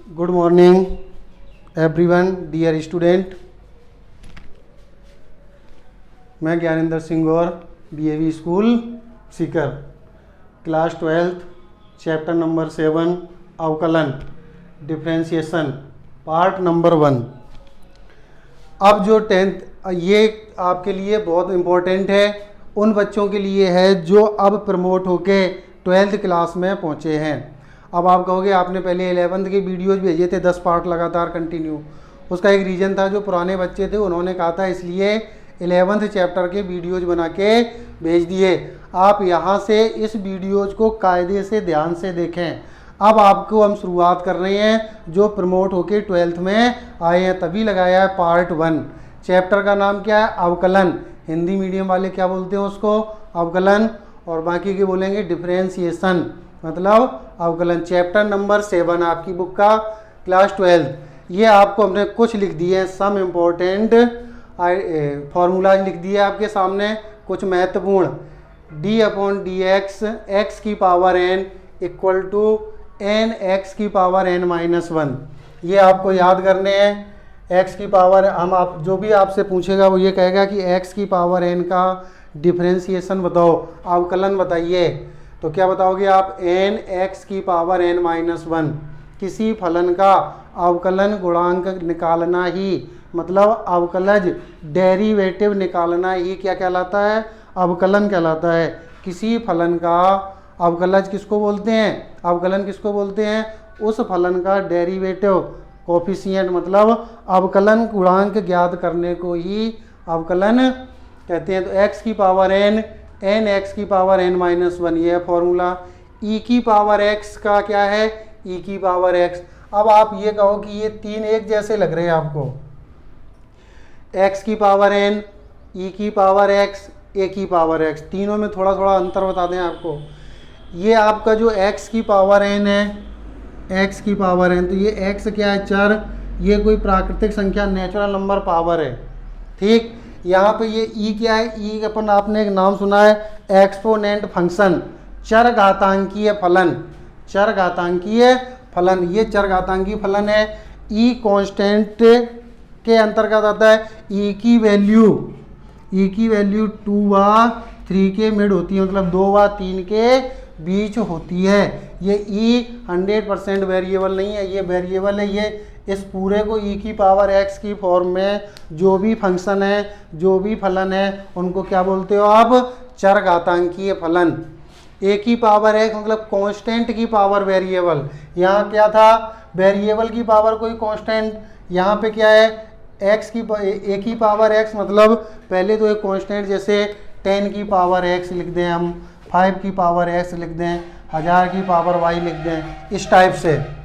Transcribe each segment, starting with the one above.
Good morning everyone dear student. मैं Gyanendra Singh Gaur BAV school Sikar, class 12th chapter number 7 अवकलन differentiation part number 1। अब जो 10th ये आपके लिए बहुत इम्पोर्टेंट है, उन बच्चों के लिए है जो अब प्रमोट होके 12th क्लास में पहुँचे हैं। अब आप कहोगे आपने पहले 11th के वीडियोज़ भेजे थे 10 पार्ट लगातार कंटिन्यू। उसका एक रीज़न था, जो पुराने बच्चे थे उन्होंने कहा था, इसलिए 11th चैप्टर के वीडियोज़ बना के भेज दिए। आप यहाँ से इस वीडियोज़ को कायदे से ध्यान से देखें। अब आपको हम शुरुआत कर रहे हैं जो प्रमोट होके 12th में आए हैं, तभी लगाया है पार्ट 1। चैप्टर का नाम क्या है? अवकलन। हिंदी मीडियम वाले क्या बोलते हैं उसको? अवकलन। और बाकी के बोलेंगे डिफरेंशिएशन, मतलब अवकलन। चैप्टर नंबर 7 आपकी बुक का, क्लास 12। ये आपको हमने कुछ लिख दिए हैं, सम इम्पोर्टेंट फार्मूलाज लिख दिए आपके सामने, कुछ महत्वपूर्ण। d/dx x की power n equal to n x की पावर n माइनस 1। ये आपको याद करने हैं। x की पावर आप जो भी आपसे पूछेगा वो ये कहेगा कि x की पावर n का डिफरेंशिएशन बताओ, अवकलन बताइए। तो क्या बताओगे आप? n x की पावर n माइनस 1। किसी फलन का अवकलन गुणांक निकालना ही, मतलब अवकलज डेरिवेटिव निकालना ही क्या कहलाता है? अवकलन कहलाता है। किसी फलन का अवकलज किसको बोलते हैं? अवकलन किसको बोलते हैं? उस फलन का डेरिवेटिव कोफिशिएंट, मतलब अवकलन गुणांक ज्ञात करने को ही अवकलन कहते हैं। तो x की पावर n, n x की पावर n माइनस 1, ये है फॉर्मूला। e की पावर x का क्या है? e की पावर x। अब आप ये कहो कि ये तीन एक जैसे लग रहे हैं आपको, x की पावर n, e की पावर x, a की पावर x, तीनों में थोड़ा थोड़ा अंतर बता दें आपको। ये आपका जो x की पावर n है, x की पावर n, तो ये x क्या है? चर। ये कोई प्राकृतिक संख्या, नेचुरल नंबर पावर है, ठीक। यहाँ पे ये e क्या है? e अपन आपने एक नाम सुना है, एक्सपोनेंट फंक्शन, चर घातांकीय फलन। चर घातांकीय फलन, ये चर घातांकीय फलन है। e कांस्टेंट के अंतर्गत आता है। e की वैल्यू 2 व 3 के मिड होती है, मतलब 2 व 3 के बीच होती है। ये e 100% वेरिएबल नहीं है, ये वेरिएबल है। ये इस पूरे को e की पावर x की फॉर्म में जो भी फंक्शन है, जो भी फलन है, उनको क्या बोलते हो आप? चर घातांकीय फलन। a की पावर x मतलब कांस्टेंट की पावर वेरिएबल। यहाँ क्या था? वेरिएबल की पावर कोई कांस्टेंट। यहाँ पे क्या है? a की पावर x, मतलब पहले तो एक कांस्टेंट, जैसे 10 की पावर x लिख दें हम, 5 की पावर x लिख दें, 1000 की पावर y लिख दें, इस टाइप से।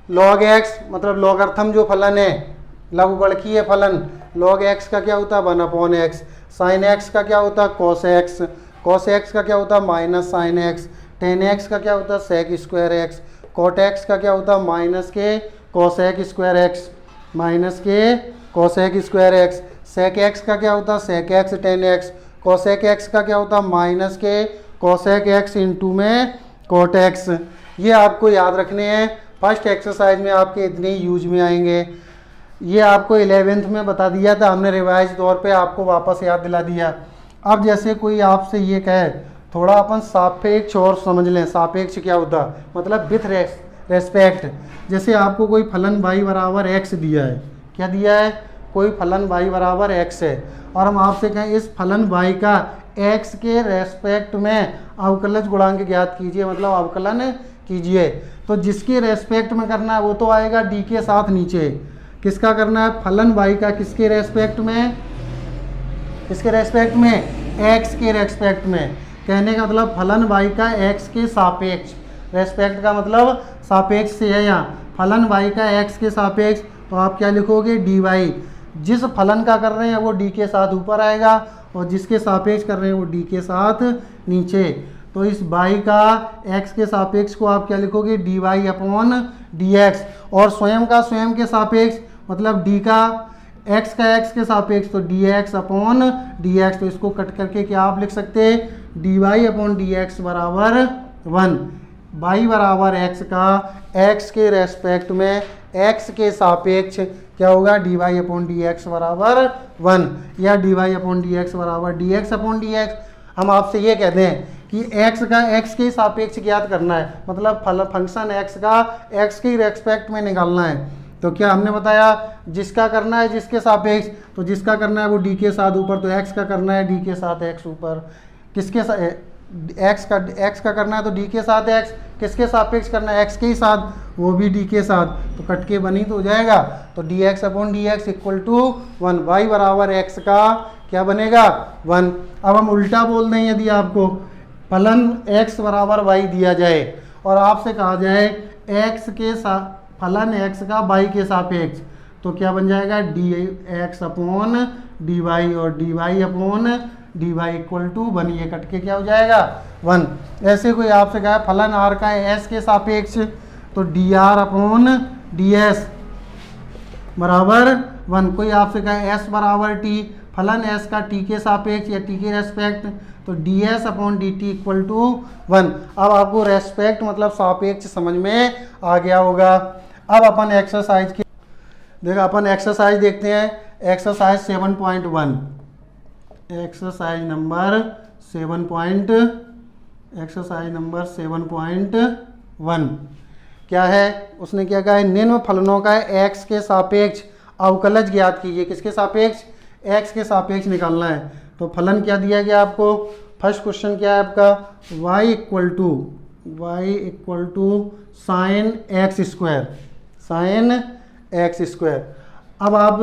log x मतलब लॉगरिथम जो फलन है, लघुगणकीय फलन। log x का क्या होता है? 1/x। sin x का क्या होता है? cos x। cos x का क्या होता है? Minus sin x। tan x का क्या होता है? sec square x। cot x का क्या होता है? माइनस के cosec स्क्वायर x, माइनस के cosec square x। sec x का क्या होता है? sec x tan x। cosec x का क्या होता है? माइनस के cosec x इंटू में cot x। ये आपको याद रखने हैं। फर्स्ट एक्सरसाइज में आपके इतने ही यूज में आएंगे। ये आपको 11th में बता दिया था हमने, रिवाइज तौर पे आपको वापस याद दिला दिया। अब जैसे कोई आपसे ये कहे, थोड़ा अपन सापेक्ष और समझ लें। सापेक्ष क्या होता है? मतलब विथ रेस्पेक्ट। जैसे आपको कोई फलन y बराबर x दिया है, क्या दिया है? कोई फलन y बराबर x है, और हम आपसे कहें इस फलन y का x के रेस्पेक्ट में अवकलज गुणांक ज्ञात कीजिए, मतलब अवकलन कीजिए। तो जिसके रेस्पेक्ट में करना है वो तो आएगा d के साथ नीचे। किसका करना है? फलन y का किसके रेस्पेक्ट में? किसके रेस्पेक्ट में? x के रेस्पेक्ट में। कहने का मतलब फलन y का x के सापेक्ष, रेस्पेक्ट का मतलब सापेक्ष से है। यहाँ फलन y का x के सापेक्ष, तो आप क्या लिखोगे? dy। जिस फलन का कर रहे हैं वो d के साथ ऊपर आएगा, और जिसके सापेक्ष कर रहे हैं वो d के साथ नीचे। तो इस y का x के सापेक्ष को आप क्या लिखोगे? dy/dx। और स्वयं का स्वयं के सापेक्ष, मतलब d का x का x के सापेक्ष, तो dx/dx। तो इसको कट करके क्या आप लिख सकते हैं? dy/dx बराबर 1। y बराबर x का x के रेस्पेक्ट में x के सापेक्ष क्या होगा, dy अपॉन डी एक्स बराबर 1 या dy अपॉन डी एक्स बराबर dx अपॉन डी एक्स। हम आपसे ये कहते हैं कि x का x के सापेक्ष ज्ञात करना है, मतलब फंक्शन x का x के रेस्पेक्ट में निकालना है। तो क्या हमने बताया, जिसका करना है जिसके सापेक्ष, तो जिसका करना है वो d के साथ ऊपर, तो x का करना है d के साथ x ऊपर, किसके साथ x का करना है तो d के साथ x, किसके सापेक्ष करना है x के ही साथ, वो भी d के साथ, तो कट के बनी तो हो जाएगा। तो dx upon d x equal to 1, y बराबर x का क्या बनेगा 1। अब हम उल्टा बोल दें, यदि आपको फलन x बराबर y दिया जाए और आपसे कहा जाए x के साथ फलन x का y के सापेक्ष, तो क्या बन जाएगा dx अपॉन dy और dy upon dy equal to 1, ये कट के क्या हो जाएगा 1। ऐसे कोई आपसे कहा फलन r का s के सापेक्ष, तो dr अपॉन ds बराबर 1। कोई आपसे कहा s बराबर t, फलन s का t के सापेक्ष या t के रेस्पेक्ट, तो ds upon dt equal to 1। अब आपको रेस्पेक्ट मतलब सापेक्ष समझ में आ गया होगा। अब अपन एक्सरसाइज की देखो, अपन एक्सरसाइज देखते हैं। एक्सरसाइज 7.1, एक्सरसाइज नंबर 7.1 क्या है, उसने क्या कहा है, निम्न फलनों का x के सापेक्ष अवकलज ज्ञात कीजिए। किसके सापेक्ष, x के सापेक्ष निकालना है। तो फलन क्या दिया गया आपको, फर्स्ट क्वेश्चन क्या है आपका, y equal to sine x square. अब आप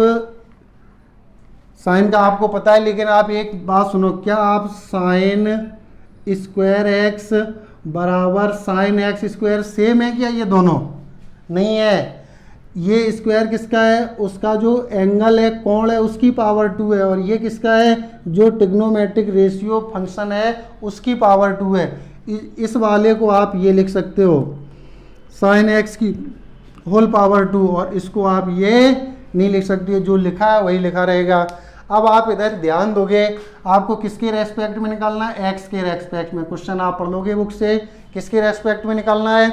साइन का आपको पता है, लेकिन आप एक बात सुनो, क्या आप साइन स्क्वायर एक्स बराबर साइन एक्स स्क्वायर सेम है क्या, ये दोनों नहीं है। ये स्क्वायर किसका है, उसका जो एंगल है, कोण है, उसकी पावर 2 है, और ये किसका है, जो ट्रिग्नोमेट्रिक रेशियो फंक्शन है उसकी पावर 2 है। इस वाले को आप ये लिख सकते हो साइन एक्स की होल पावर 2, और इसको आप ये नहीं लिख सकते, जो लिखा है वही लिखा रहेगा। अब आप इधर ध्यान दोगे, आपको किसके रेस्पेक्ट में निकालना है, एक्स के रेस्पेक्ट में। क्वेश्चन आप पढ़ लोगे बुक से, किसके रेस्पेक्ट में निकालना है।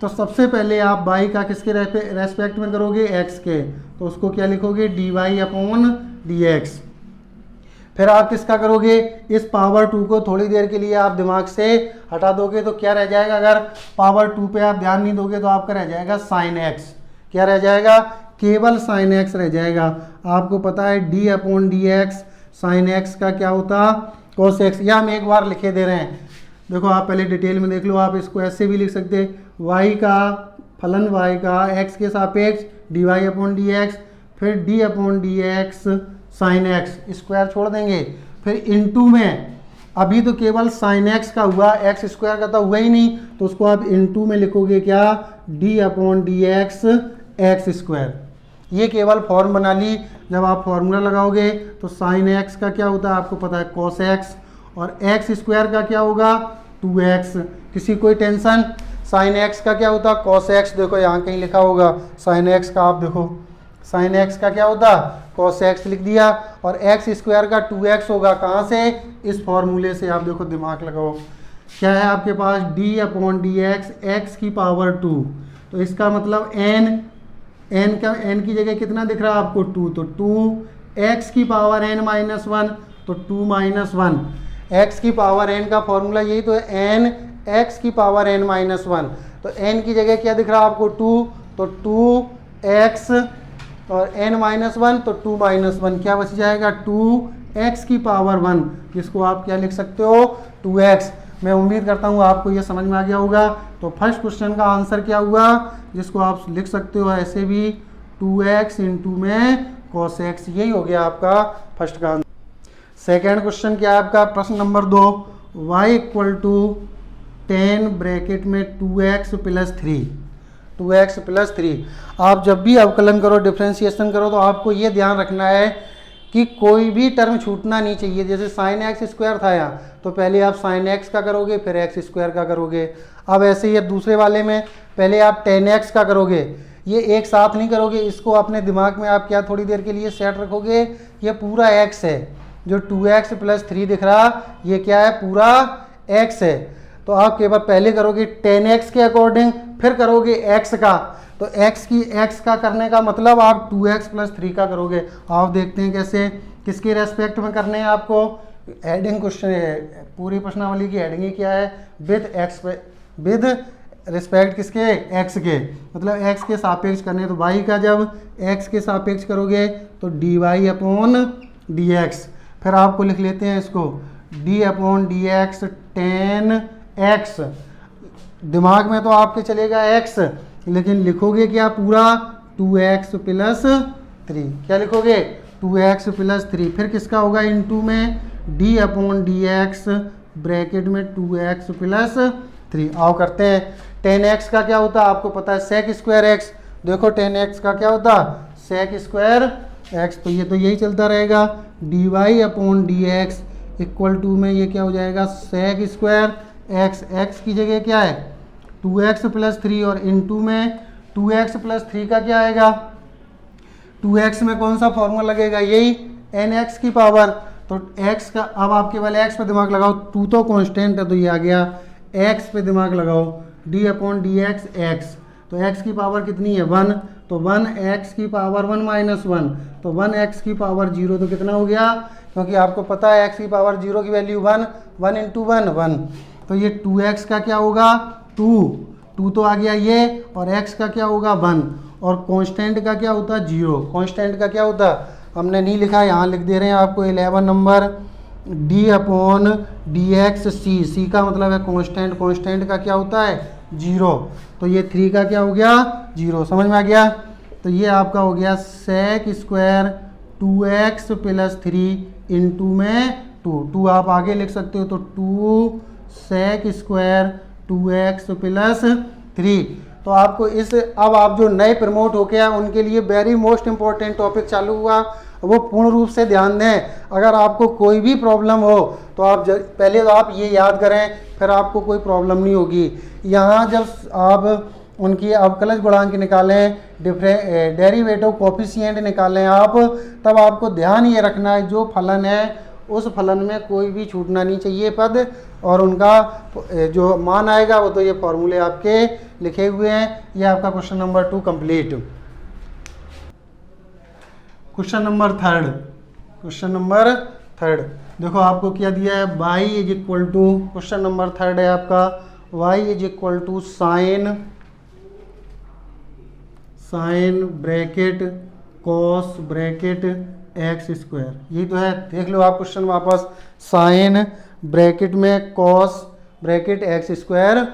तो सबसे पहले आप y का किसके रेस्पेक्ट में करोगे, x के, तो उसको क्या लिखोगे, dy अपॉन dx। फिर आप किसका करोगे, इस पावर 2 को थोड़ी देर के लिए आप दिमाग से हटा दोगे तो क्या रह जाएगा, अगर पावर 2 पे आप ध्यान नहीं दोगे तो आपका रह जाएगा साइन x। क्या रह जाएगा, केवल साइन x रह जाएगा। आपको पता है d upon d x, sine x का क्या होता, cos x। या हम एक बार लिखे दे रहे हैं, देखो आप पहले डिटेल में देख लो। आप इसको ऐसे भी लिख सकते हैं, y का फलन y का x के सापेक्ष dy अपॉन डी एक्स, फिर d upon d x sign x, square छोड़ देंगे, फिर इनटू में अभी तो केवल साइन एक्स का हुआ, एक्स स्क्वायर का तो हुआ ही नहीं, तो उसको आप इनटू में लिखोगे क्या, d upon d x x square. ये केवल फॉर्म बना ली। जब आप फॉर्मूला लगाओगे तो साइन एक्स का क्या होता है आपको पता है, कॉस एक्स, और एक्स स्क्वायर का क्या होगा 2x। किसी कोई टेंशन, साइन एक्स का क्या होता कॉस एक्स, देखो यहाँ कहीं लिखा होगा साइन एक्स का, आप देखो साइन एक्स का क्या होता कॉस एक्स लिख दिया, और एक्स स्क्वायर का 2x होगा। कहाँ से, इस फॉर्मूले से। आप देखो दिमाग लगाओ, क्या है आपके पास d upon d x x की पावर 2, तो इसका मतलब n की जगह कितना दिख रहा है आपको 2, तो 2 x की पावर n माइनस 1, तो 2 माइनस 1, x की पावर n का फॉर्मूला यही तो है, n x की पावर n माइनस 1, तो n की जगह क्या दिख रहा है आपको 2, तो 2x और n माइनस 1, तो 2 माइनस 1 क्या बच जाएगा 2x की पावर 1, जिसको आप क्या लिख सकते हो 2x। मैं उम्मीद करता हूँ आपको ये समझ में आ गया होगा। तो फर्स्ट क्वेश्चन का आंसर क्या हुआ, जिसको आप लिख सकते हो ऐसे भी 2x इंटू में cos x, यही हो गया आपका फर्स्ट का आंसर। सेकेंड क्वेश्चन क्या है आपका, प्रश्न number 2, y equal to 10 bracket में 2x प्लस 3, 2x प्लस 3। आप जब भी अवकलन करो, डिफ्रेंशिएशन करो, तो आपको ये ध्यान रखना है कि कोई भी टर्म छूटना नहीं चाहिए। जैसे साइन एक्स स्क्वायर था यहाँ, तो पहले आप साइन एक्स का करोगे, फिर एक्स स्क्वायर का करोगे। अब ऐसे ही दूसरे वाले में पहले आप 10x का करोगे, ये एक साथ नहीं करोगे। इसको अपने दिमाग में आप क्या थोड़ी देर के लिए सेट रखोगे, ये पूरा x है, जो 2x प्लस 3 दिख रहा ये क्या है, पूरा x है। तो आप केवल पहले करोगे 10x के अकॉर्डिंग, फिर करोगे x का। तो x का करने का मतलब आप 2x + 3 का करोगे। आप देखते हैं कैसे, किसके रेस्पेक्ट में करने हैं आपको। हेडिंग क्वेश्चन है, पूरी प्रश्नावली की हेडिंग ही क्या है, विद रिस्पेक्ट किसके, x के, मतलब x के सापेक्ष करने। तो y का जब x के सापेक्ष करोगे तो dy/dx, फिर आपको लिख लेते हैं इसको d/dx 10x। दिमाग में तो आपके चलेगा x, लेकिन लिखोगे क्या पूरा 2x + 3। क्या लिखोगे 2x + 3, फिर किसका होगा इनटू में d/dx ब्रैकेट में 2x + 3। आओ करते हैं। 10x का क्या होता है आपको पता है, sec²x। देखो 10x का क्या होता sec²x, तो ये तो यही चलता रहेगा। dy/dx इक्वल टू में ये क्या हो जाएगा sec²x, x की जगह क्या है 2x + 3 और इनटू में 2x + 3 का क्या आएगा, 2x में कौन सा फॉर्मूला लगेगा, यही nx की पावर। तो x का, अब आप केवल x पे दिमाग लगाओ, 2 तो कांस्टेंट है तो ये आ गया, x पे दिमाग लगाओ d/dx x, तो x की पावर कितनी है 1, तो 1x की पावर 1 - 1, तो 1x की पावर 0, तो कितना हो गया, क्योंकि आपको पता है x की पावर 0 की वैल्यू 1, 1 × 1 1, तो ये 2x का क्या होगा 2 तो आ गया ये, और x का क्या होगा 1, और कांस्टेंट का क्या होता है 0। कांस्टेंट का क्या होता, हमने नहीं लिखा, यहाँ लिख दे रहे हैं आपको 11 नंबर d/dx c का मतलब है कांस्टेंट, कांस्टेंट का क्या होता है 0, तो ये 3 का क्या हो गया 0। समझ में आ गया। तो ये आपका हो गया sec² 2x + 3 इनटू में 2 आप आगे लिख सकते हो, तो 2 sec² 2x + 3। तो आपको इस, अब आप जो नए प्रमोट होके आए उनके लिए वेरी मोस्ट इंपॉर्टेंट टॉपिक चालू हुआ, वो पूर्ण रूप से ध्यान दें। अगर आपको कोई भी प्रॉब्लम हो तो आप पहले तो आप ये याद करें, फिर आपको कोई प्रॉब्लम नहीं होगी। यहाँ जब आप उनकी अवकलज गुणांक निकालें, डेरिवेटिव कोफिशिएंट निकालें आप, तब आपको ध्यान ये रखना है जो फलन है उस फलन में कोई भी छूटना नहीं चाहिए पद, और उनका जो मान आएगा वो तो ये फॉर्मूले आपके लिखे हुए हैं। ये आपका question number 2 complete. Question number 3, question number 3 देखो आपको क्या दिया है, y = क्वेश्चन नंबर 3 है आपका y = sine bracket cos bracket x², यही तो है। देख लो आप क्वेश्चन वापस, साइन ब्रैकेट में कॉस ब्रैकेट x²,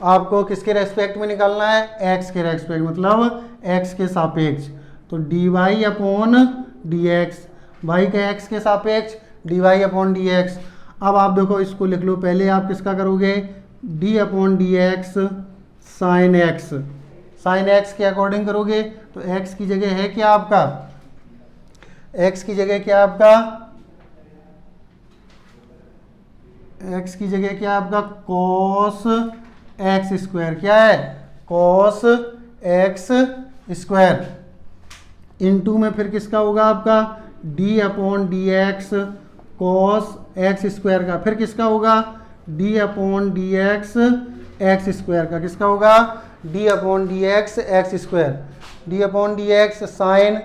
आपको किसके रेस्पेक्ट में निकालना है, x के रेस्पेक्ट, मतलब x के सापेक्ष। तो dy/dx, y का x के सापेक्ष dy/dx। अब आप देखो इसको लिख लो, पहले आप किसका करोगे d/dx sine x, sine x के अकॉर्डिंग करोगे, तो x की जगह है क्या आपका, x की जगह क्या आपका, x की जगह क्या आपका cos x², क्या है cos x², इनटू में फिर किसका होगा आपका d/dx cos x² का, फिर किसका होगा d/dx x² का, किसका होगा d/dx x², d/dx sign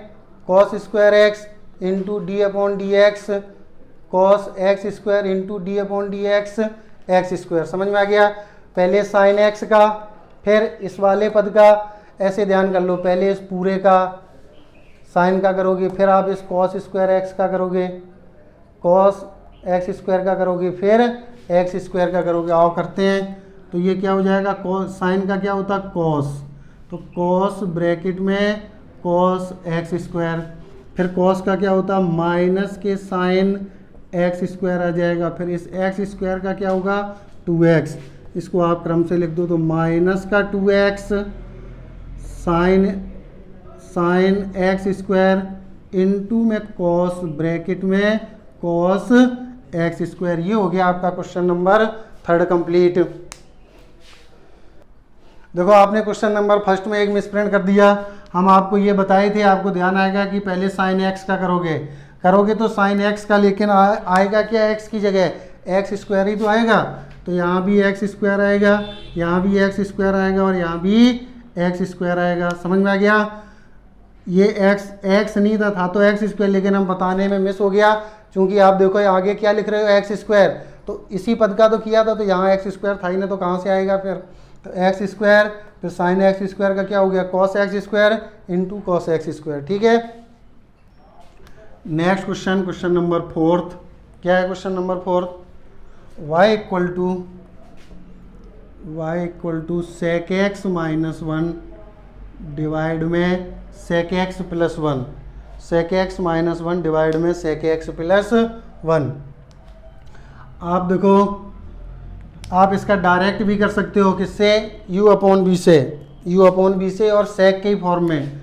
cos²x into d/dx cos x² into d/dx x²। समझ में आ गया। पहले साइन x का, फिर इस वाले पद का, ऐसे ध्यान कर लो, पहले इस पूरे का साइन का करोगे, फिर आप इस cos² का करोगे, cos x² का करोगे, फिर x² का करोगे। आओ करते हैं, तो ये क्या हो जाएगा, साइन का क्या होता है cos, तो cos ब्रैकेट में cos x², फिर cos का क्या होता है माइनस के साइन x² आ जाएगा, फिर इस x² का क्या होगा 2x, इसको आप क्रम से लिख दो, तो माइनस का 2x साइन x² इनटू में cos ब्रैकेट में cos x²। ये हो गया आपका क्वेश्चन नंबर 3 कंप्लीट। देखो आपने क्वेश्चन नंबर 1 में एक मिसप्रिंट कर दिया। हम आपको ये बताए थे, आपको ध्यान आएगा कि पहले साइन x का करोगे तो साइन x का, लेकिन आएगा क्या x की जगह x² ही तो आएगा। तो यहाँ भी एक्स स्क्वायर आएगा, यहाँ भी एक्स स्क्वायर आएगा और यहाँ भी एक्स स्क्वायर आएगा। समझ में आ गया? ये एक्स नहीं था तो एक्स स्क्वायर, लेकिन हम बताने में मिस हो गया, क्योंकि आप देखो आगे क्या लिख रहे हो एक्स स्क्वायर, तो इसी पद का तो किया था, तो यहाँ एक्स स्क्वायर था ही ना, तो कहाँ से आएगा फिर? तो एक्स स्क्वायर फिर साइन एक्स स्क्वायर का क्या हो गया? Cos x square into cos x square. ठीक है, नेक्स्ट क्वेश्चन, क्वेश्चन नंबर 4। क्या है question number 4? y equal to sec x minus 1 divide में sec x plus 1, sec x minus 1 divide में सेक एक्स प्लस 1। आप देखो, आप इसका डायरेक्ट भी कर सकते हो, किससे? u अपॉन बी से, और सेक के ही फॉर्म में।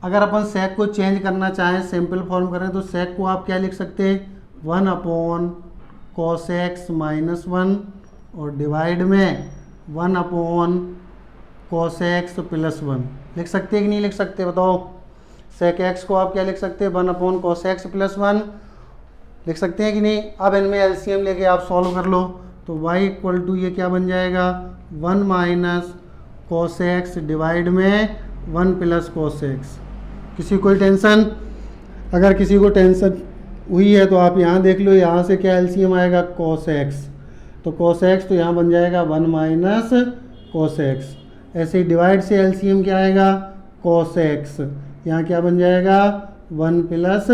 अगर अपन सेक को चेंज करना चाहें, सिंपल फॉर्म करें, तो सेक को आप क्या लिख सकते हैं? 1 अपॉन कॉस एक्स माइनस 1 और डिवाइड में 1 अपॉन कॉस एक्स प्लस 1। लिख सकते हैं कि नहीं लिख सकते? बताओ। सेक एक्स को आप क्या लिख सकते हैं? 1 अपॉन कॉस एक्स प्लस 1 लिख सकते हैं कि नहीं? अब इनमें एलसीएम लेके आप सॉल्व कर लो, तो y इक्वल टू ये क्या बन जाएगा? 1 माइनस कॉस एक्स डिवाइड में 1 प्लस कॉस एक्स। किसी कोई टेंशन? अगर किसी को टेंशन हुई है तो आप यहाँ देख लो, यहाँ से क्या एलसीएम आएगा? कॉस एक्स, तो कॉस एक्स तो यहाँ बन जाएगा 1 माइनस कॉस एक्स। ऐसे ही डिवाइड से एलसीएम क्या आएगा? कॉस एक्स, यहाँ क्या बन जाएगा? 1 प्लस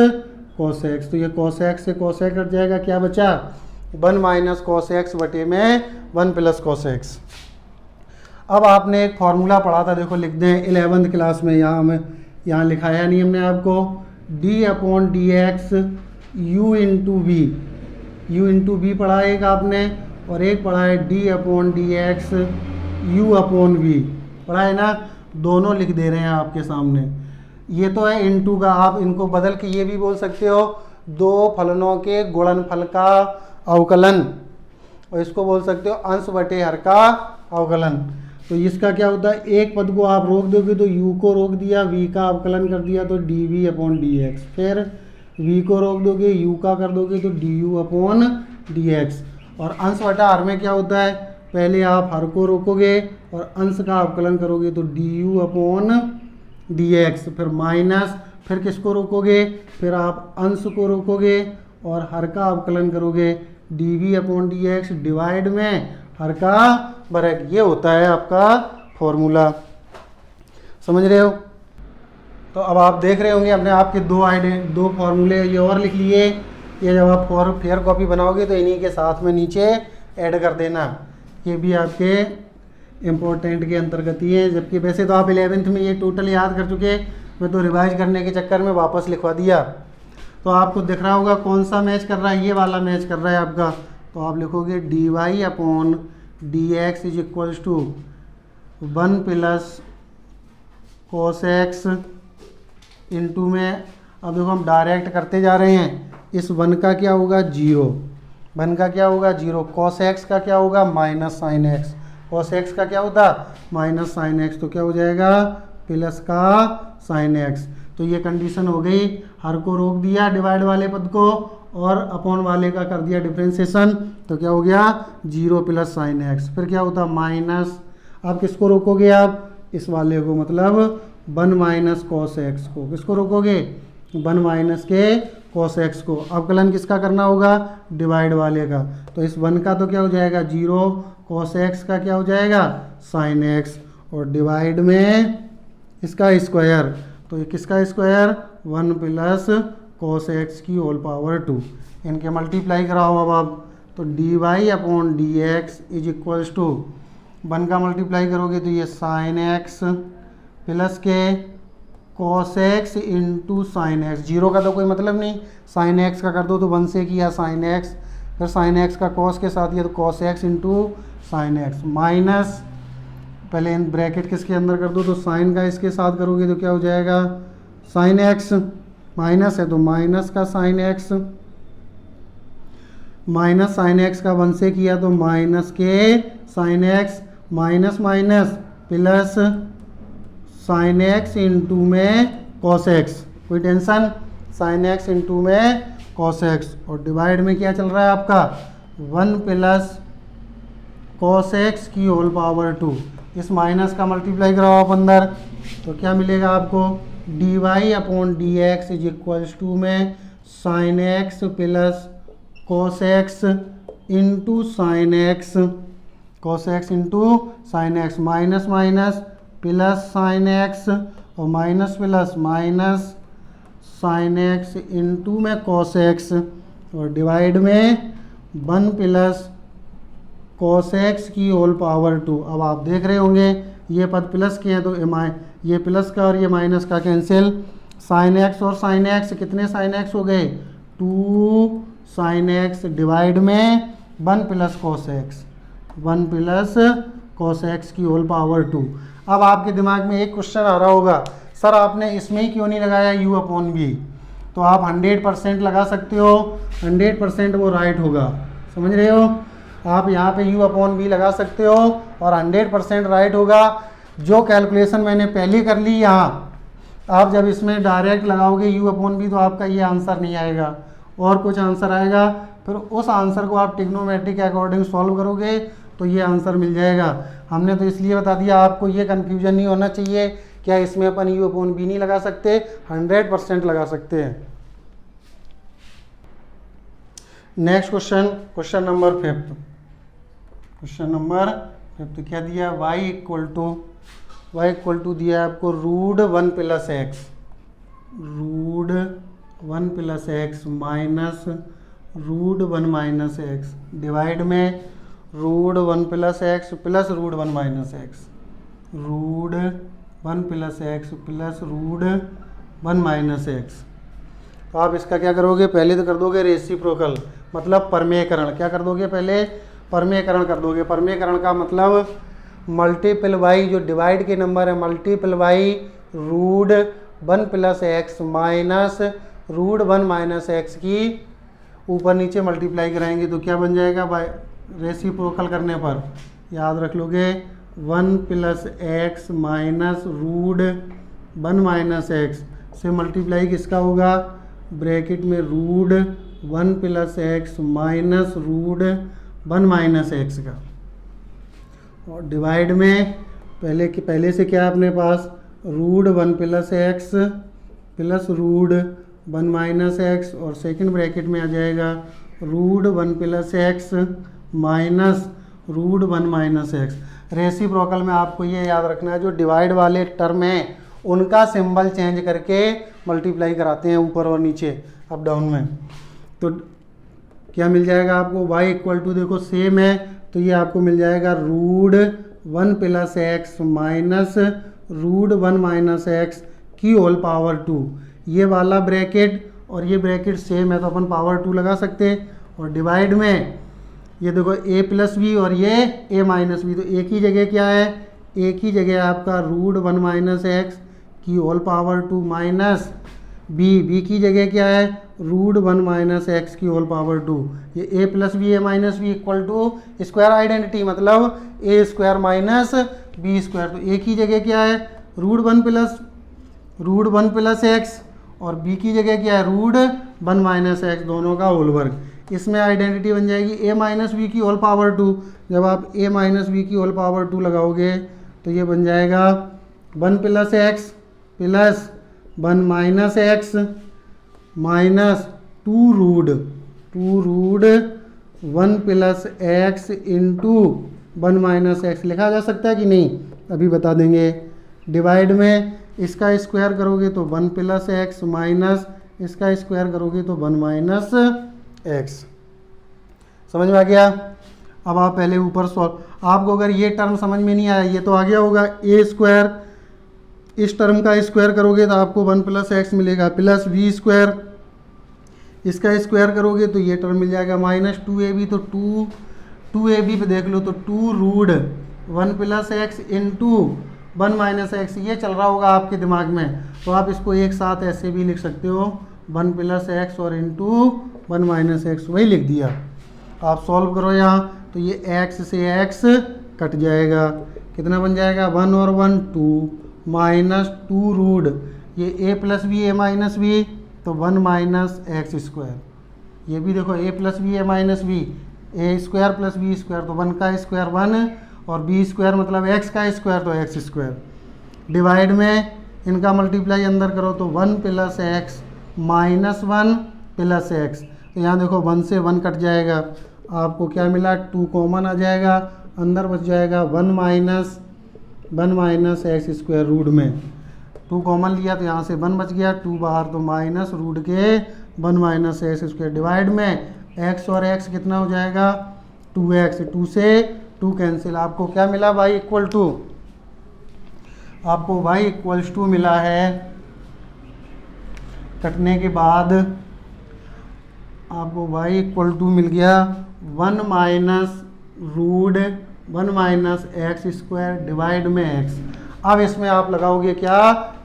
कॉस एक्स, तो ये कॉस एक्स से कॉस एक्स कट जाएगा, क्या बचा? 1 माइनस कॉस एक्स बटे में 1 प्लस कॉस एक्स। अब आपने एक फार्मूला पढ़ा था, देखो लिख दें 11th क्लास में, यहाँ लिखाया नहीं हमने आपको, d upon d x u into v पढ़ा एक आपने, और एक पढ़ा है d upon d x u upon v, पढ़ा है ना? दोनों लिख दे रहे हैं आपके सामने। ये तो है इनटू का, आप इनको बदल के ये भी बोल सकते हो, दो फलनों के गुणनफल का अवकलन, और इसको बोल सकते हो अंश बटे हर का अवकलन। तो इसका क्या होता है? एक पद को आप रोक दोगे तो u को रोक दिया, v का अवकलन कर दिया तो dv अपॉन dx, फिर v को रोक दोगे, u का कर दोगे तो du अपॉन dx। और अंश बटा हर में क्या होता है? पहले आप हर को रोकोगे और अंश का अवकलन करोगे तो du अपॉन dx, फिर माइनस, फिर किसको रोकोगे? फिर आप अंश को रोकोगे और हर का अवकलन करोगे dv अपॉन dx डिवाइड में हर का वर्ग। ये होता है आपका फॉर्मूला, समझ रहे हो? तो अब आप देख रहे होंगे अपने आपके दो फार्मूले ये और लिख लिए। ये जब आप फेयर कॉपी बनाओगे तो इन्हीं के साथ में नीचे ऐड कर देना, ये भी आपके इम्पोर्टेंट के अंतर्गत ही है। जबकि वैसे तो आप 11th में ये टोटल याद कर चुके, मैं तो रिवाइज करने के चक्कर में वापस लिखवा दिया। तो आपको दिख रहा होगा कौन सा मैच कर रहा है, ये वाला मैच कर रहा है आपका। तो आप लिखोगे dy upon d x is equals to 1 plus cos x into में, अब देखो हम डायरेक्ट करते जा रहे हैं, इस 1 का क्या होगा? 0, 1 का क्या होगा? 0, कॉस एक्स का क्या होगा? Minus sine x, cos x का क्या होता? माइनस साइन एक्स, तो क्या हो जाएगा? प्लस का साइन एक्स। तो ये कंडीशन हो गई, हर को रोक दिया डिवाइड वाले पद को और अपॉन वाले का कर दिया डिफ्रेंसिएशन, तो क्या हो गया? 0 प्लस साइन एक्स, फिर क्या होता? माइनस, आप किसको रोकोगे? आप इस वाले को, मतलब 1 माइनस कॉस एक्स को, किसको रोकोगे? 1 माइनस के कॉस एक्स को। अवकलन किसका करना होगा? डिवाइड वाले का। तो इस 1 का तो क्या हो जाएगा? 0, कॉस एक्स का क्या हो जाएगा? साइन एक्स, और डिवाइड में इसका स्क्वायर, तो ये किसका स्क्वायर? 1 प्लस कॉस एक्स की होल पावर 2। इनके मल्टीप्लाई कराओ अब आप, तो dy upon d x is equals to 1 का मल्टीप्लाई करोगे तो ये साइन एक्स प्लस के cos x into sine x. 0 का तो कोई मतलब नहीं, साइन एक्स का कर दो तो 1 से किया साइन एक्स, फिर साइन एक्स का कॉस के साथ ये तो cos x into sine x, minus, पहले इन ब्रैकेट किसके अंदर कर दो तो साइन का इसके साथ करोगे तो क्या हो जाएगा? साइन एक्स, माइनस है तो माइनस का sign x, minus sine x का 1 से किया तो माइनस के sign x, minus minus plus sine x into में कॉस एक्स। कोई टेंशन? साइन एक्स इंटू में कॉस एक्स, और डिवाइड में क्या चल रहा है आपका? 1 प्लस cos x की होल पावर 2। इस माइनस का मल्टीप्लाई कराओ आप अंदर, तो क्या मिलेगा आपको, dy upon d x is equals to में sine x plus cos x into sine x, cos x into sine x, minus minus plus sine x और minus plus minus sine x into में cos x और divide में 1 plus cos x की whole power 2। अब आप देख रहे होंगे ये पद प्लस के हैं तो ये प्लस का और ये माइनस का कैंसिल, साइन एक्स और साइन एक्स, कितने साइन एक्स हो गए, 2 साइन एक्स डिवाइड में 1 plus cos x, 1 plus cos x की होल पावर 2। अब आपके दिमाग में एक क्वेश्चन आ रहा होगा, सर आपने इसमें ही क्यों नहीं लगाया u अपॉन बी। तो आप 100% लगा सकते हो, 100% वो राइट होगा, समझ रहे हो। आप यहाँ पे u अपॉन बी लगा सकते हो और 100% राइट होगा। जो कैलकुलेशन मैंने पहले कर ली यहाँ, आप जब इसमें डायरेक्ट लगाओगे u अपॉन बी तो आपका ये आंसर नहीं आएगा और कुछ आंसर आएगा, फिर उस आंसर को आप ट्रिग्नोमेट्री के अकॉर्डिंग सॉल्व करोगे तो ये आंसर मिल जाएगा। हमने तो इसलिए बता दिया, आपको ये कन्फ्यूजन नहीं होना चाहिए, क्या इसमें अपन u अपॉन बी नहीं लगा सकते, 100% लगा सकते हैं। Next question, question number 5, question number 5 क्या दिया, y इक्वल टू दिया आपको root 1 plus x, root 1 plus x minus root 1 minus x divide में root 1 plus x plus root 1 minus x, root 1 plus x plus root 1 minus x. तो आप इसका क्या करोगे, पहले तो कर दोगे रेसिप्रोकल, मतलब परमेयकरण। क्या कर दोगे, पहले परमेयकरण कर दोगे। परमेयकरण का मतलब मल्टीपल बाई, जो डिवाइड के नंबर है, multiple by root 1 plus x minus root 1 minus x की ऊपर नीचे मल्टीप्लाई कराएंगे तो क्या बन जाएगा, बाय रेसिप्रोकल करने पर याद रख लोगे 1 plus x minus root 1 minus x से मल्टीप्लाई किसका होगा, ब्रैकेट में root 1 plus x minus root 1 minus x का, और डिवाइड में पहले से क्या है अपने पास, root 1 plus x plus root 1 minus x, और सेकंड ब्रैकेट में आ जाएगा root 1 plus x minus root 1 minus x. Reciprocal में आपको ये याद रखना है, जो डिवाइड वाले टर्म हैं उनका सिंबल चेंज करके मल्टीप्लाई कराते हैं ऊपर और नीचे, अप डाउन में। तो क्या मिल जाएगा आपको, y इक्वल टू देखो सेम है तो ये आपको मिल जाएगा root 1 plus x minus root 1 minus x की होल पावर 2। ये वाला ब्रैकेट और ये ब्रैकेट सेम है तो अपन पावर 2 लगा सकते हैं, और डिवाइड में ये देखो a प्लस बी और ये a माइनस बी, तो एक ही जगह क्या है, एक ही जगह आपका रूट 1 माइनस एक्स की होल पावर 2 माइनस बी की जगह क्या है, रूट 1 माइनस एक्स की होल पावर 2। ये a plus b a minus b equal to square identity, मतलब a square minus b square, तो एक ही जगह क्या है, रूट 1 प्लस एक्स और b की जगह क्या है, रूट 1 माइनस एक्स, दोनों का होल वर्ग। इसमें आइडेंटिटी बन जाएगी a माइनस बी की होल पावर 2। जब आप a माइनस बी की होल पावर 2 लगाओगे तो ये बन जाएगा 1 plus x plus 1 minus x minus 2 root 1 plus x into 1 minus x लिखा जा सकता है कि नहीं, अभी बता देंगे। डिवाइड में इसका स्क्वायर करोगे तो 1 प्लस एक्स माइनस इसका स्क्वायर करोगे तो 1 माइनस एक्स। समझ में आ गया। अब आप पहले ऊपर सॉल्व, आपको अगर ये टर्म समझ में नहीं आया, ये तो आ गया होगा a स्क्वायर, इस टर्म का स्क्वायर करोगे तो आपको 1 प्लस एक्स मिलेगा प्लस बी स्क्वायर, इसका स्क्वायर करोगे तो ये टर्म मिल जाएगा माइनस 2ab, तो 2ab पे देख लो तो 2 root 1 plus x into 1 minus x, ये चल रहा होगा आपके दिमाग में, तो आप इसको एक साथ ऐसे भी लिख सकते हो 1 प्लस एक्स और इंटू 1 माइनस एक्स, वही लिख दिया। आप सॉल्व करो यहाँ तो ये x से x कट जाएगा, कितना बन जाएगा 1 और 1 2 माइनस 2 रूट ये a plus b a minus b तो 1 माइनस एक्स स्क्वायर, ये भी देखो a plus b a minus b a square plus b square, तो 1 का स्क्वायर 1 और बी स्क्वायर मतलब x का स्क्वायर तो x स्क्वायर। डिवाइड में इनका मल्टीप्लाई अंदर करो तो 1 plus x minus 1 plus x, तो यहाँ देखो 1 से 1 कट जाएगा, आपको क्या मिला 2 कॉमन आ जाएगा, अंदर बच जाएगा 1 माइनस एक्स स्क्वायर रूट में 2 कॉमन लिया तो यहाँ से 1 बच गया, 2 बाहर तो माइनस रूट के 1 माइनस एक्स स्क्वायर। डिवाइड में x और x कितना हो जाएगा 2x, 2 से 2 कैंसिल, आपको क्या मिला y इक्वल टू, आपको y इक्वल्स टू मिला है कटने के बाद आपको y इक्वल टू मिल गया 1 माइनस एक्स स्क्वायर डिवाइड में x। अब इसमें आप लगाओगे क्या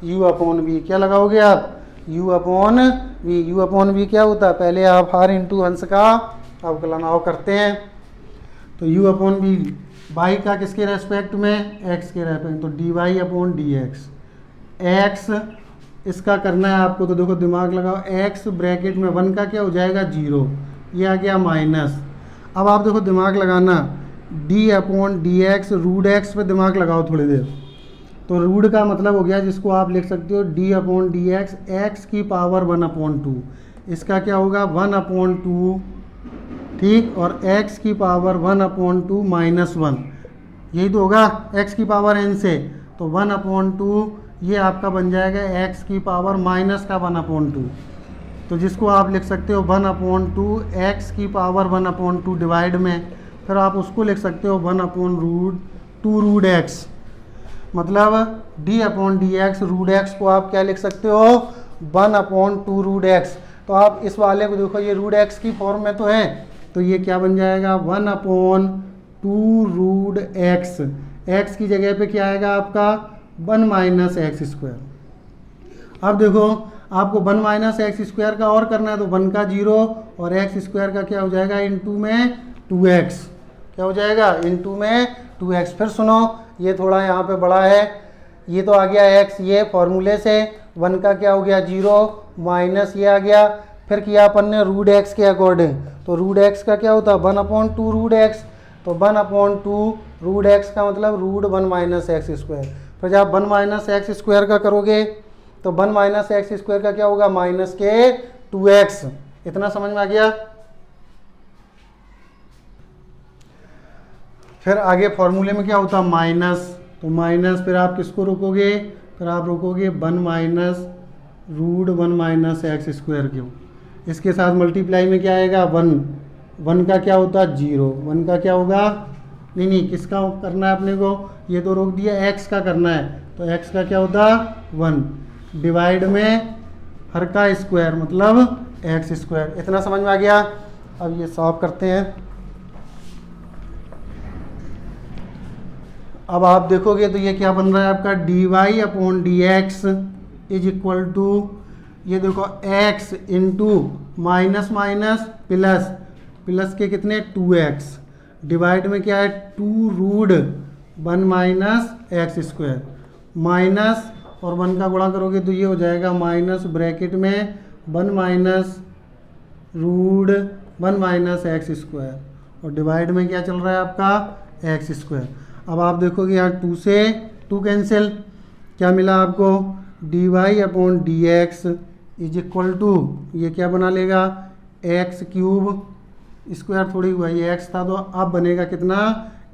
u अपॉन v, क्या लगाओगे आप u अपॉन v क्या होता है, पहले आप हर इंटू अंश का अवकलनाव करते हैं, तो u अपॉन v y का किसके रेस्पेक्ट में x के रेस्पेक्ट, तो dy अपॉन dx, x इसका करना है आपको, तो देखो दिमाग लगाओ, x ब्रैकेट में 1 का क्या हो जाएगा 0, ये आ गया माइनस। अब आप देखो दिमाग लगाना, d upon d x root x पे दिमाग लगाओ थोड़ी देर, तो रूट का मतलब हो गया जिसको आप लिख सकते हो d upon d x, x की पावर 1 अपॉन 2, इसका क्या होगा 1 अपॉन 2, ठीक, और x की पावर 1 अपॉन 2 माइनस 1, यही तो होगा x की पावर n से, तो 1 अपॉन 2 ये आपका बन जाएगा x की पावर माइनस का 1 अपॉन 2, तो जिसको आप लिख सकते हो 1 अपॉन 2 एक्स की पावर 1 अपॉन 2 डिवाइड में, फिर आप उसको लिख सकते हो 1 अपॉन रूट एक्स, मतलब d upon d x root x को आप क्या लिख सकते हो 1 अपॉन 2 रूट एक्स। तो आप इस वाले को देखो, ये रूट एक्स की फॉर्म में तो है, तो ये क्या बन जाएगा 1 अपॉन 2 रूट एक्स, एक्स की जगह पे क्या आएगा आपका 1 माइनस एक्स स्क्वायर। अब देखो आपको 1 माइनस एक्स स्क्वायर का और करना है, तो 1 का 0 और एक्स स्क्वायर का क्या हो जाएगा इनटू में 2x, क्या हो जाएगा इनटू में 2x। फिर सुनो, ये थोड़ा यहाँ पे बड़ा है, ये तो आ गया x, ये फॉर्मूले से 1 का क्या हो गया 0 माइनस ये आ गया, फिर किया अपन ने रूट एक्स के अकॉर्डिंग, तो रूट एक्स का क्या होता है 1 अपॉन 2 रूट एक्स, तो 1 अपॉन 2 रूट एक्स का मतलब रूट 1 माइनस एक्स स्क्वायर। फिर जब 1 माइनस एक्स स्क्वायर का करोगे तो 1 माइनस एक्स स्क्वायर का क्या होगा माइनस के 2x। इतना समझ में आ गया। फिर आगे फॉर्मूले में क्या होता है माइनस, तो माइनस फिर आप किसको रोकोगे, फिर आप रोकोगे 1 minus root 1 minus x square क्यों, इसके साथ मल्टीप्लाई में क्या आएगा 1 का क्या होता है 0, 1 का क्या होगा, नहीं किसका करना है अपने को, ये तो रोक दिया x का करना है, तो x का क्या होता 1 डिवाइड में हर का स्क्वायर मतलब एक्स स्क्वायर। इतना समझ में आ गया। अब ये सॉल्व करते हैं। अब आप देखोगे तो ये क्या बन रहा है आपका d y upon d x is equal to, ये देखो x into minus minus plus, plus के कितने 2x डिवाइड में क्या है 2 root 1 minus x square, minus और 1 का गुणा करोगे तो ये हो जाएगा माइनस ब्रैकेट में 1 minus root 1 minus x square, और डिवाइड में क्या चल रहा है आपका एक्स स्क्वायर। अब आप देखोगे यहाँ 2 से 2 कैंसिल, क्या मिला आपको d y upon d x is equal to, ये क्या बना लेगा एक्स क्यूब, स्क्वायर थोड़ी हुआ, ये एक्स था तो अब बनेगा कितना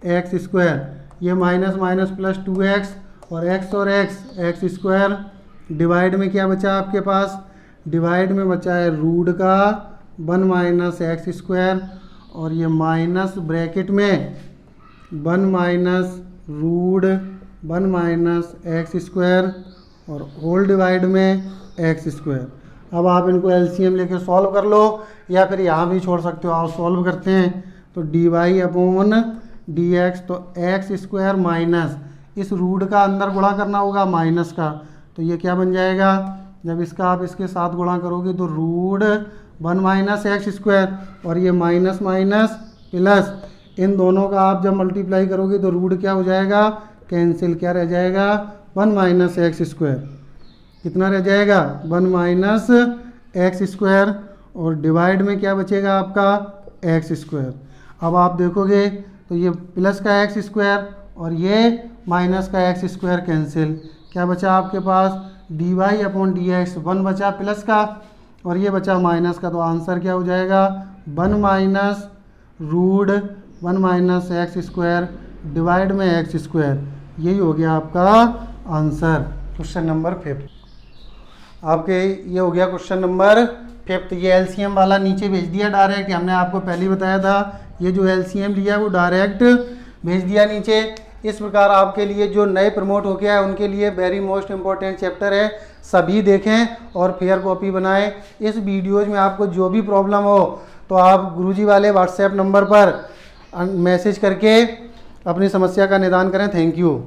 एक्स स्क्वायर, ये माइनस माइनस प्लस 2x और एक्स स्क्वायर, डिवाइड में क्या बचा आपके पास, डिवाइड में बचा है रूट का 1 माइनस एक्स स्क्वायर, और ये माइनस ब्रैकेट में 1 minus root 1 minus x square और होल डिवाइड में एक्स स्क्वायर। अब आप इनको एलसीएम लेके सॉल्व कर लो या फिर यहाँ भी छोड़ सकते हो। आप सॉल्व करते हैं तो d y upon d x, तो एक्स स्क्वायर माइनस इस रूट का अंदर गुणा करना होगा माइनस का, तो ये क्या बन जाएगा, जब इसका आप इसके साथ गुणा करोगे तो रूट 1 माइनस एक्स स्क्वायर, और ये माइनस माइनस प्लस, इन दोनों का आप जब मल्टीप्लाई करोगे तो रूट क्या हो जाएगा कैंसिल, क्या रह जाएगा 1 माइनस एक्स स्क्वायर, कितना रह जाएगा 1 माइनस एक्स स्क्वायर, और डिवाइड में क्या बचेगा आपका एक्स स्क्वायर। अब आप देखोगे तो ये प्लस का एक्स स्क्वायर और ये माइनस का एक्स स्क्वायर कैंसिल, क्या बचा आपके पास d y upon d x, 1 बचा प्लस का और ये बचा माइनस का, तो आंसर क्या हो जाएगा 1 minus root 1 minus x square divide में एक्स स्क्वायर, यही हो गया आपका आंसर। क्वेश्चन नंबर 5 आपके ये हो गया क्वेश्चन नंबर 5। ये एलसीएम वाला नीचे भेज दिया डायरेक्ट, हमने आपको पहले ही बताया था ये जो एलसीएम लिया वो डायरेक्ट भेज दिया नीचे। इस प्रकार आपके लिए जो नए प्रमोट हो गया है उनके लिए वेरी मोस्ट इम्पॉर्टेंट चैप्टर है, सभी देखें और फेयर कॉपी बनाएं। इस वीडियोज में आपको जो भी प्रॉब्लम हो तो आप गुरुजी वाले व्हाट्सएप नंबर पर मैसेज करके अपनी समस्या का निदान करें। Thank you.